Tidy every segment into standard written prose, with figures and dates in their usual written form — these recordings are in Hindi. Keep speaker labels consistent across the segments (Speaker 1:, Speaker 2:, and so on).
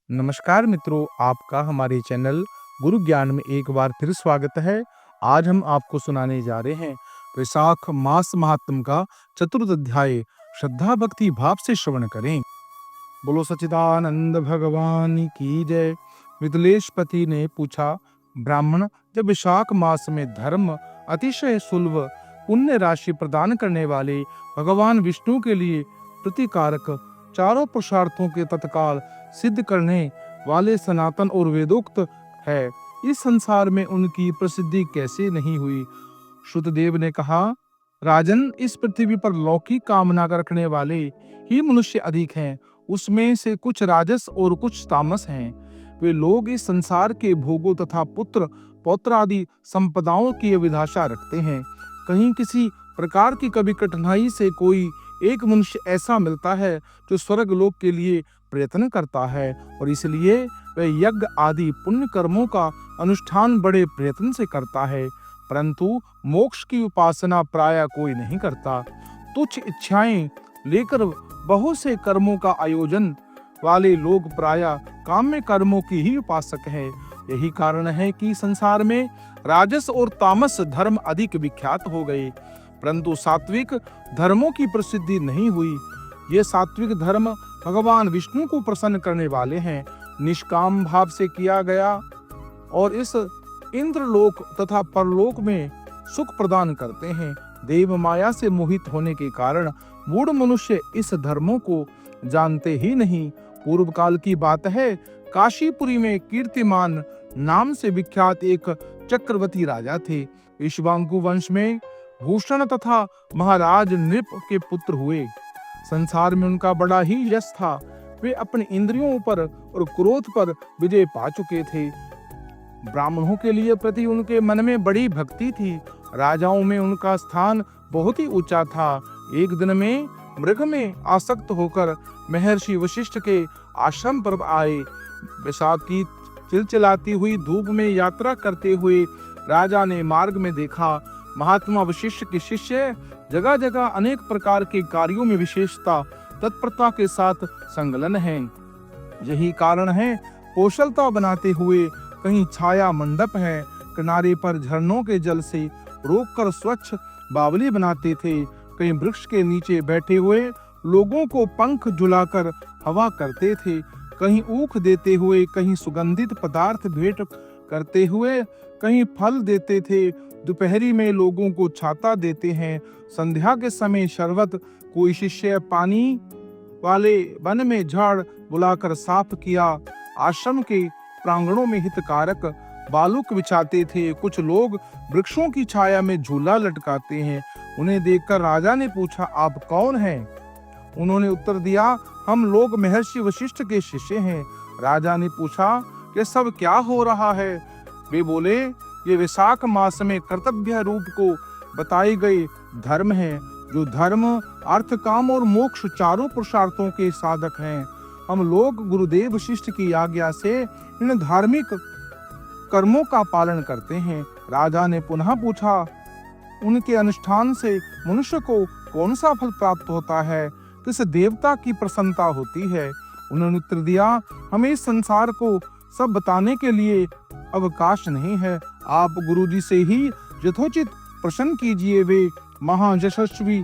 Speaker 1: नमस्कार मित्रों, आपका हमारे चैनल गुरु ज्ञान में एक बार फिर स्वागत है। आज हम आपको सुनाने जा रहे हैं वैशाख मास महात्म का चतुर्थ अध्याय। श्रद्धा भक्ति भाव से श्रवण करें। बोलो सच्चिदानंद भगवान की जय। मिथिलेशपति ने पूछा, ब्राह्मण, जब वैशाख मास में धर्म अतिशय सुलभ पुण्य राशि प्रदान करने वाले भगवान विष्णु के लिए प्रतिकारक चारों पुरुषार्थों के तत्काल सिद्ध करने वाले सनातन और वेदोक्त है, इस संसार में उनकी प्रसिद्धि कैसे नहीं हुई। श्रुतदेव ने कहा, राजन, इस पृथ्वी पर लौकिक कामना रखने वाले ही मनुष्य अधिक हैं। उसमें से कुछ राजस और कुछ तामस हैं। वे लोग इस संसार के भोगों तथा पुत्र पौत्र आदि संपदाओं की अभिलाषा रखते हैं। कहीं किसी प्रकार की कभी कठिनाई से कोई एक मनुष्य ऐसा मिलता है जो स्वर्ग लोक के लिए प्रयत्न करता है, और इसलिए वह यज्ञ आदि पुण्य कर्मों का अनुष्ठान बड़े प्रयत्न से करता है, परंतु मोक्ष की उपासना प्रायः कोई नहीं करता। तुच्छ इच्छाएं लेकर बहुत से कर्मों का आयोजन वाले लोग प्रायः काम्य कर्मों की ही उपासक हैं। यही कारण है कि संसार में राजस और तामस धर्म अधिक विख्यात हो गए, परंतु सात्विक धर्मों की प्रसिद्धि नहीं हुई। ये सात्विक धर्म भगवान विष्णु को प्रसन्न करने वाले हैं, निष्काम भाव से किया गया और इस इंद्रलोक तथा परलोक में सुख प्रदान करते हैं। देव माया से मोहित होने के कारण मूढ़ मनुष्य इस धर्मों को जानते ही नहीं। पूर्व काल की बात है, काशीपुरी में कीर्तिमान नाम से विख्यात एक चक्रवर्ती राजा थे। इक्ष्वाकु वंश में भूषण तथा महाराज नृप के पुत्र हुए। संसार में उनका बड़ा ही यश था। वे अपने इंद्रियों पर और क्रोध पर विजय पा चुके थे। ब्राह्मणों के लिए प्रति उनके मन में बड़ी भक्ति थी। राजाओं में उनका स्थान बहुत ही ऊंचा था। एक दिन में मृग में आसक्त होकर महर्षि वशिष्ठ के आश्रम पर आए। वैशाख की चिलचिलाती हुई धूप में यात्रा करते हुए राजा ने मार्ग में देखा, महात्मा वशिष्ठ के शिष्य जगह जगह अनेक प्रकार के कार्यों में विशेषता तत्परता के साथ संलग्न हैं। यही कारण है कौशलता बनाते हुए कहीं छाया मंडप है, किनारे पर झरनों के जल से रोककर स्वच्छ बावली बनाते थे, कहीं वृक्ष के नीचे बैठे हुए लोगों को पंख झुलाकर हवा करते थे, कहीं ऊख देते हुए, कहीं सुगंधित पदार्थ भेंट करते हुए, कहीं फल देते थे। दोपहरी में लोगों को छाता देते हैं। संध्या के समय शरबत, कोई शिष्य पानी वाले वन में झाड़ बुलाकर साफ किया। आश्रम के प्रांगणों में हितकारक बालूक बिछाते थे। कुछ लोग वृक्षों की छाया में झूला लटकाते हैं। उन्हें देखकर राजा ने पूछा, आप कौन हैं? उन्होंने उत्तर दिया, हम लोग महर्षि वशिष्ठ के शिष्य हैं। राजा ने पूछा, ये सब क्या हो रहा है? वे बोले, ये वैशाख मास में कर्तव्य रूप को बताई गई धर्म है, जो धर्म अर्थ काम और मोक्ष चारों पुरुषार्थों के साधक हैं। हम लोग गुरुदेव वशिष्ठ की आज्ञा से इन धार्मिक कर्मों का पालन करते हैं। राजा ने पुनः पूछा, उनके अनुष्ठान से मनुष्य को कौन सा फल प्राप्त होता है? किस देवता की प्रसन्नता होती है? उन्होंने उत्तर दिया, हमें इस संसार को सब बताने के लिए अवकाश नहीं है। आप गुरुजी से ही यथोचित प्रश्न कीजिए। वे महायशस्वी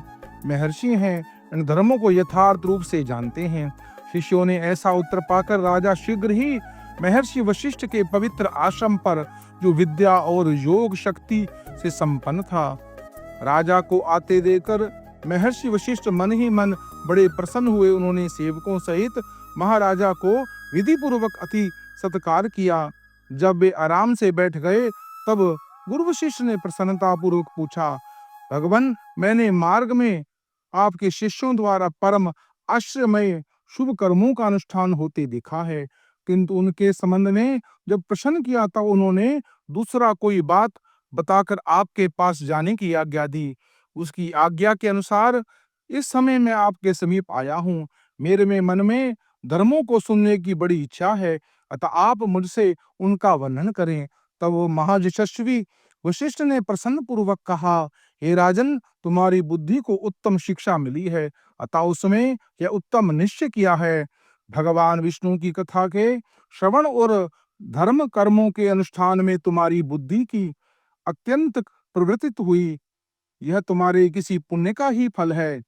Speaker 1: महर्षि हैं, इन धर्मों को यथार्थ रूप से जानते हैं। शिष्यों ने ऐसा उत्तर पाकर राजा शीघ्र ही महर्षि वशिष्ठ के पवित्र आश्रम पर, जो विद्या और योग शक्ति से संपन्न था, राजा को आते देखकर महर्षि वशिष्ठ मन ही मन बड़े प्रसन्न हुए। उन्होंने सेवकों सहित महाराजा को विधि पूर्वक अति सत्कार किया। जब वे आराम से बैठ गए, तब गुरु वशिष्ठ ने प्रसन्नता पूर्वक पूछा, भगवान, मैंने मार्ग में आपके शिष्यों द्वारा परम आश्चर्यमय शुभ कर्मों का अनुष्ठान होते देखा है, किंतु उनके संबंध में जब प्रश्न किया तब उन्होंने दूसरा कोई बात बताकर आपके पास जाने की आज्ञा दी। उसकी आज्ञा के अनुसार इस समय मैं आपके समीप आया हूँ। मेरे में मन में धर्मों को सुनने की बड़ी इच्छा है, अतः आप मुझसे उनका वर्णन करें। तब वो महायशस्वी वशिष्ठ ने प्रसन्न पूर्वक कहा, हे राजन, तुम्हारी बुद्धि को उत्तम शिक्षा मिली है, अतः उसमें यह उत्तम निश्चय किया है। भगवान विष्णु की कथा के श्रवण और धर्म कर्मों के अनुष्ठान में तुम्हारी बुद्धि की अत्यंत प्रवृत्ति हुई। यह तुम्हारे किसी पुण्य का ही फल है।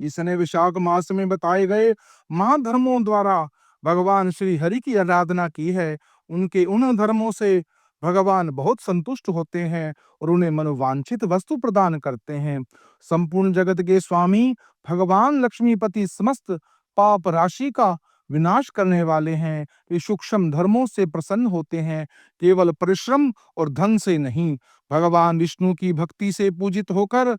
Speaker 1: इसने विशाख मास में बताए गए महाधर्मों द्वारा भगवान श्री हरि की आराधना की है। उनके उन धर्मों से भगवान बहुत संतुष्ट होते हैं और उन्हें मनोवांछित वस्तु प्रदान करते हैं। संपूर्ण जगत के स्वामी भगवान लक्ष्मीपति समस्त पाप राशि का विनाश करने वाले हैं। वे सूक्ष्म धर्मों से प्रसन्न होते हैं, केवल परिश्रम और धन से नहीं। भगवान विष्णु की भक्ति से पूजित होकर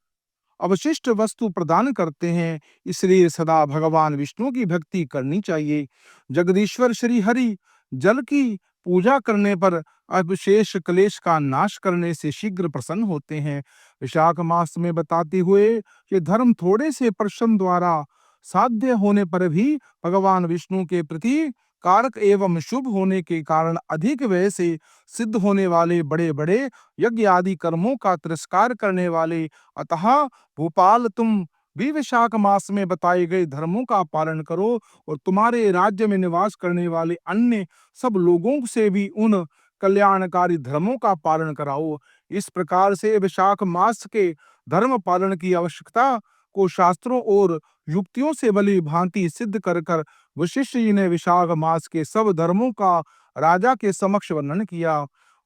Speaker 1: अवशिष्ट वस्तु प्रदान करते हैं, इसलिए सदा भगवान विष्णु की भक्ति करनी चाहिए। जगदीश्वर श्री हरि जल की पूजा करने पर अवशेष क्लेश का नाश करने से शीघ्र प्रसन्न होते हैं। विशाख मास में बताते हुए कि धर्म थोड़े से परिश्रम द्वारा साध्य होने पर भी भगवान विष्णु के प्रति कारक एवं शुभ होने के कारण अधिक व्यय से सिद्ध होने वाले बड़े बड़े यज्ञ आदि कर्मों का तिरस्कार करने वाले, अतः भोपाल तुम भी विशाख मास में बताए गए धर्मों का पालन करो और तुम्हारे राज्य में निवास करने वाले अन्य सब लोगों से भी उन कल्याणकारी धर्मों का पालन कराओ। इस प्रकार से विशाख मास के धर्म पालन की आवश्यकता को शास्त्रों और युक्तियों से भली भांति सिद्ध कर कर वशिष्ठ जी ने विशाख मास के सब धर्मों का राजा के समक्ष वर्णन किया।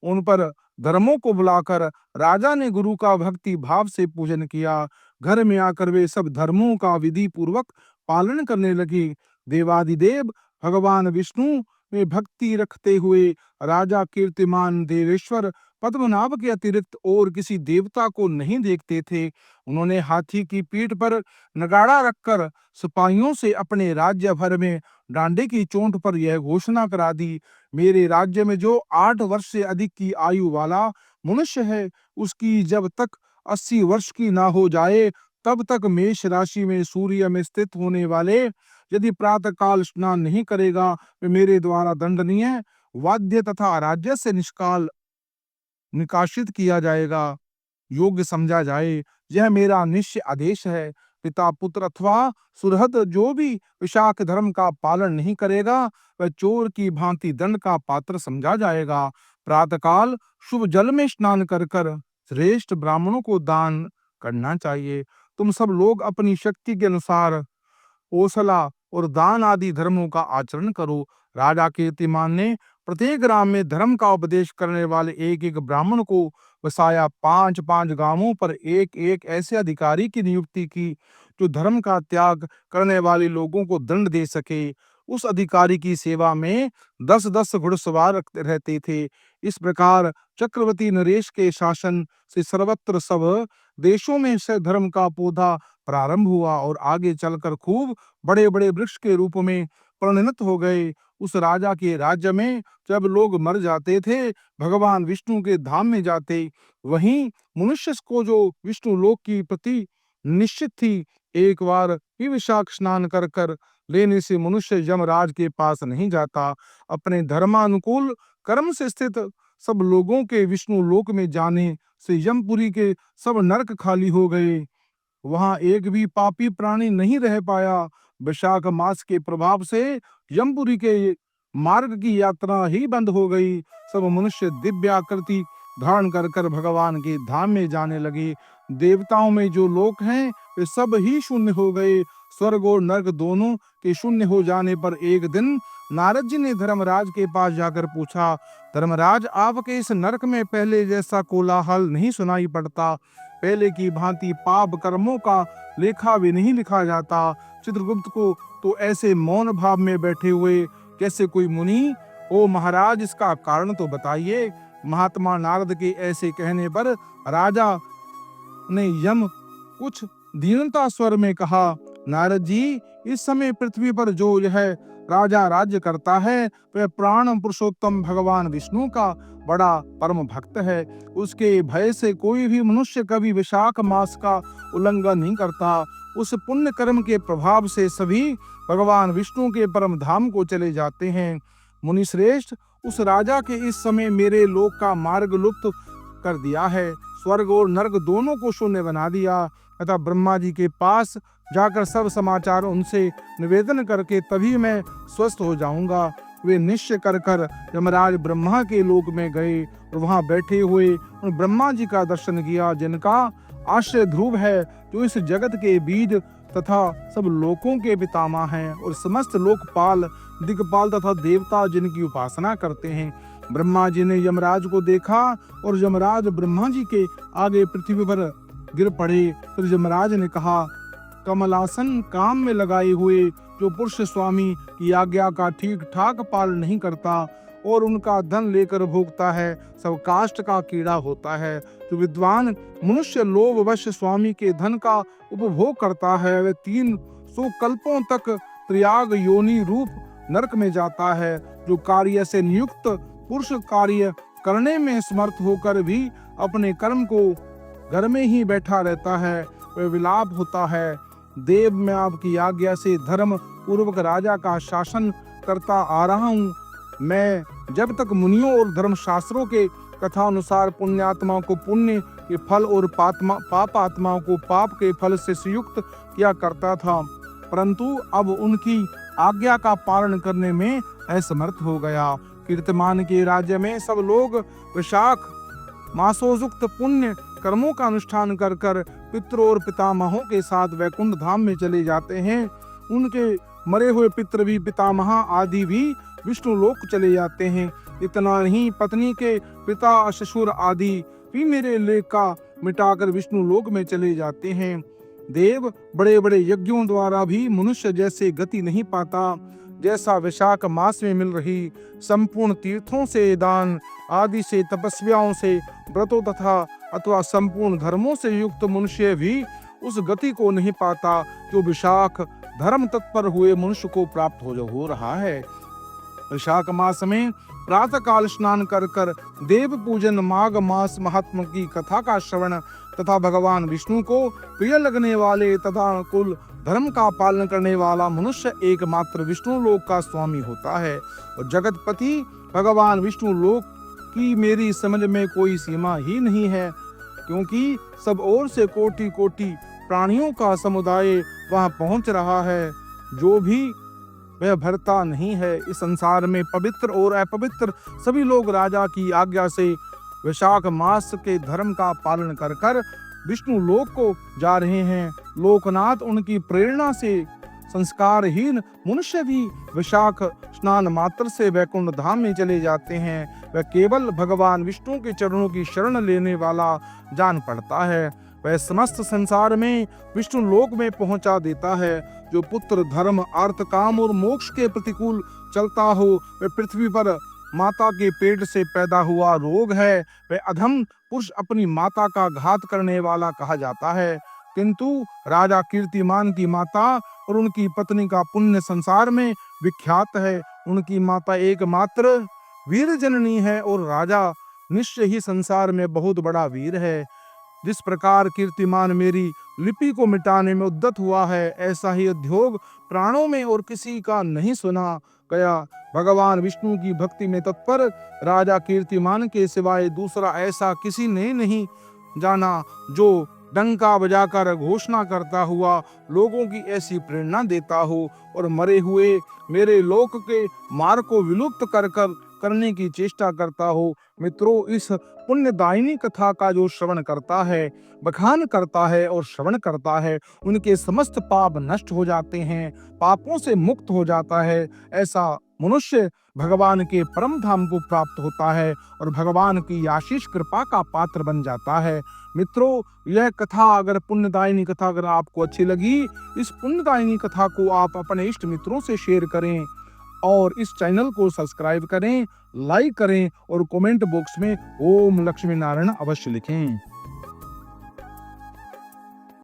Speaker 1: उन पर धर्मों को बुलाकर राजा ने गुरु का भक्ति भाव से पूजन किया। घर में आकर वे सब धर्मों का विधि पूर्वक पालन करने लगे। देवादिदेव भगवान विष्णु में भक्ति रखते हुए राजा कीर्तिमान देवेश्वर पद्मनाभ के अतिरिक्त और किसी देवता को नहीं देखते थे। उन्होंने हाथी की पीठ पर नगाड़ा रखकर सिपाहियों से अपने राज्य भर में डांडे की चोट पर यह घोषणा करा दी, मेरे राज्य में जो 8 वर्ष से अधिक की आयु वाला मनुष्य है, उसकी जब तक 80 वर्ष की ना हो जाए तब तक मेष राशि में सूर्य में स्थित होने वाले यदि प्रातः काल स्नान नहीं करेगा, वे मेरे द्वारा दंडनीय वाद्य तथा राज्य से निकाशित किया जाएगा, योग्य समझा जाए। यह मेरा निश्चय आदेश है। पिता पुत्र अथवा सुहृद जो भी विशाख धर्म का पालन नहीं करेगा, वह चोर की भांति दंड का पात्र समझा जाएगा। प्रातःकाल शुभ जल में स्नान कर कर श्रेष्ठ ब्राह्मणों को दान करना चाहिए। तुम सब लोग अपनी शक्ति के अनुसार ओसला और दान आदि धर्मों का आचरण करो। राजा कीर्तिमान ने प्रत्येक ग्राम में धर्म का उपदेश करने वाले एक एक ब्राह्मण को बसाया। 5-5 गांवों पर एक एक ऐसे अधिकारी की नियुक्ति की जो धर्म का त्याग करने वाले लोगों को दंड दे सके। उस अधिकारी की सेवा में 10-10 घुड़सवार रहते थे। इस प्रकार चक्रवर्ती नरेश के शासन से सर्वत्र सब देशों में से धर्म का पौधा प्रारंभ हुआ और आगे चलकर खूब बड़े बड़े वृक्ष के रूप में परिणत हो गए। उस राजा के राज्य में जब लोग मर जाते थे, भगवान विष्णु के धाम में जाते। वहीं मनुष्य को जो विष्णु लोक की प्रति निश्चित थी, एक बार ही विशाख स्नान कर कर लेने से मनुष्य यमराज के पास नहीं जाता। अपने धर्मानुकूल कर्म से स्थित सब लोगों के विष्णु लोक में जाने से यमपुरी के सब नरक खाली हो गए। वहां एक भी पापी प्राणी नहीं रह पाया। वैशाख मास के प्रभाव से यमपुरी के मार्ग की यात्रा ही बंद हो गई। सब मनुष्य दिव्य आकृति धारण कर कर भगवान के धाम में जाने लगे। देवताओं में जो लोक हैं वे सब ही शून्य हो गए। स्वर्ग और नरक दोनों के शून्य हो जाने पर एक दिन नारद जी ने धर्मराज के पास जाकर पूछा, धर्मराज, आपके इस नरक में पहले जैसा कोलाहल नहीं सुनाई पड़ता, पहले की भांति पाप कर्मों का लेखा भी नहीं लिखा जाता। चित्रगुप्त को तो ऐसे मौन भाव में बैठे हुए कैसे कोई मुनि? ओ महाराज, इसका कारण तो बताइए। महात्मा नारद के ऐसे कहने पर राजा ने यम कुछ दीनता स्वर में कहा, नारद जी, इस समय पृथ्वी पर जो यह राजा राज्य करता है वह प्राण पुरुषोत्तम भगवान विष्णु का बड़ा परम भक्त है। उसके भय से कोई भी मनुष्य कभी विशाख मास का उल्लंघन नहीं करता। उस पुण्य कर्म के प्रभाव से सभी भगवान विष्णु के परम धाम को चले जाते हैं। मुनि श्रेष्ठ, उस राजा के इस समय मेरे लोक का मार्ग लुप्त कर दिया है, स्वर्ग और नरक दोनों को शून्य बना दिया। तथा ब्रह्मा जी के पास जाकर सब समाचार उनसे निवेदन करके तभी मैं स्वस्थ हो जाऊंगा। वे निश्चय कर यमराज ब्रह्मा के लोक में गए और वहां बैठे हुए उन ब्रह्मा जी का दर्शन किया, जिनका आश्रय ध्रुव है, जो इस जगत के बीज तथा सब लोकों के पितामह हैं और समस्त लोकपाल, दिक्पाल तथा देवता जिनकी उपासना करते हैं। ब्रह्मा जी ने यमराज को देखा और यमराज ब्रह्मा जी के आगे पृथ्वी पर गिर पड़े। तो यमराज ने कहा, कमलासन काम में लगाए हुए जो पुरुष स्वामी की आज्ञा का ठीक ठाक पालन नहीं करता और उनका धन लेकर भोगता है, सब काष्ठ का कीड़ा होता है। जो विद्वान मनुष्य लोभवश स्वामी के धन का उपभोग करता है, वह 300 कल्पों तक त्रियाग योनि रूप नरक में जाता है। जो कार्य से नियुक्त पुरुष कार्य करने में समर्थ होकर भी अपने कर्म को घर में ही बैठा रहता है, वह विलाप होता है। देव, मैं आपकी आज्ञा से धर्म पूर्वक राजा का शासन करता आ रहा हूँ। मैं जब तक मुनियों और धर्म शास्त्रों के कथा अनुसार पुण्यात्माओं को पुण्य के फल और पाप आत्माओं को पाप के फल से संयुक्त किया करता था, परंतु अब उनकी आज्ञा का पालन करने में असमर्थ हो गया। कीर्तिमान के राज्य में सब लोग वैशाख मासोजुक्त पुण्य कर्मों का अनुष्ठान कर पितरों और पितामहों के साथ वैकुंठ धाम में चले जाते हैं। उनके मरे हुए पितर भी, पितामह आदि भी विष्णु लोक चले जाते हैं। इतना नहीं, पत्नी के पिता, ससुर आदि भी मेरे लेख का मिटाकर विष्णु लोक में चले जाते हैं। देव, बड़े बड़े यज्ञों द्वारा भी मनुष्य जैसे गति नहीं पाता, जैसा वैशाख मास में मिल रही संपूर्ण तीर्थों से, दान आदि से, तपस्याओं से, व्रतों तथा अथवा संपूर्ण धर्मों से युक्त मनुष्य भी उस गति को नहीं पाता जो विशाख धर्म तत्पर हुए मनुष्य को प्राप्त हो रहा है। वैशाख मास में प्रातः काल स्नान कर देव पूजन, माघ मास महात्मा की कथा का श्रवण तथा भगवान विष्णु को प्रिय लगने वाले तथा कुल धर्म का पालन करने वाला मनुष्य एकमात्र विष्णु लोक का स्वामी होता है। और जगतपति भगवान विष्णु लोक की मेरी समझ में कोई सीमा ही नहीं है, क्योंकि सब ओर से कोटि कोटि प्राणियों का समुदाय वहां पहुंच रहा है, जो भी वह भरता नहीं है। इस संसार में पवित्र और अपवित्र सभी लोग राजा की आज्ञा से वैशाख मास के धर्म का पालन कर विष्णु लोक को जा रहे हैं। लोकनाथ उनकी प्रेरणा से संस्कारहीन मनुष्य भी वैशाख स्नान मात्र से वैकुंठ धाम में चले जाते हैं। वह केवल भगवान विष्णु के चरणों की शरण लेने वाला जान पड़ता है। वह समस्त संसार में विष्णु लोक में पहुंचा देता है। जो पुत्र, धर्म, अर्थ, काम और मोक्ष के प्रतिकूल चलता हो, वह पृथ्वी पर माता के पेट से पैदा हुआ रोग है। वह अधम पुरुष अपनी माता का घात करने वाला कहा जाता है। किंतु राजा कीर्तिमान की माता और उनकी पत्नी का पुण्य संसार में विख्यात है। उनकी माता एकमात्र वीर जननी है और राजा निश्चय ही संसार में बहुत बड़ा वीर है। जिस प्रकार कीर्तिमान मेरी लिपि को मिटाने में उद्यत हुआ है, ऐसा ही उद्योग प्राणों में और किसी का नहीं सुना गया। भगवान विष्णु की भक्ति में तत्पर राजा कीर्तिमान के सिवाय दूसरा ऐसा किसी ने नहीं जाना, जो डंका बजाकर घोषणा करता हुआ लोगों की ऐसी प्रेरणा देता हो और मरे हुए मेरे लोक के मार्ग को विलुप्त करने की चेष्टा करता हो। मित्रों, इस पुण्यदायिनी कथा का जो श्रवण करता है, बखान करता है और श्रवण करता है, उनके समस्त पाप नष्ट हो जाते हैं, पापों से मुक्त हो जाता है। ऐसा मनुष्य भगवान के परम धाम को प्राप्त होता है और भगवान की आशीष कृपा का पात्र बन जाता है। मित्रों, यह कथा अगर पुण्यदायिनी कथा अगर आपको अच्छी लगी, इस पुण्यदायिनी कथा को आप अपने इष्ट मित्रों से शेयर करें और इस चैनल को सब्सक्राइब करें, लाइक करें और कमेंट बॉक्स में ओम लक्ष्मी नारायण अवश्य लिखें।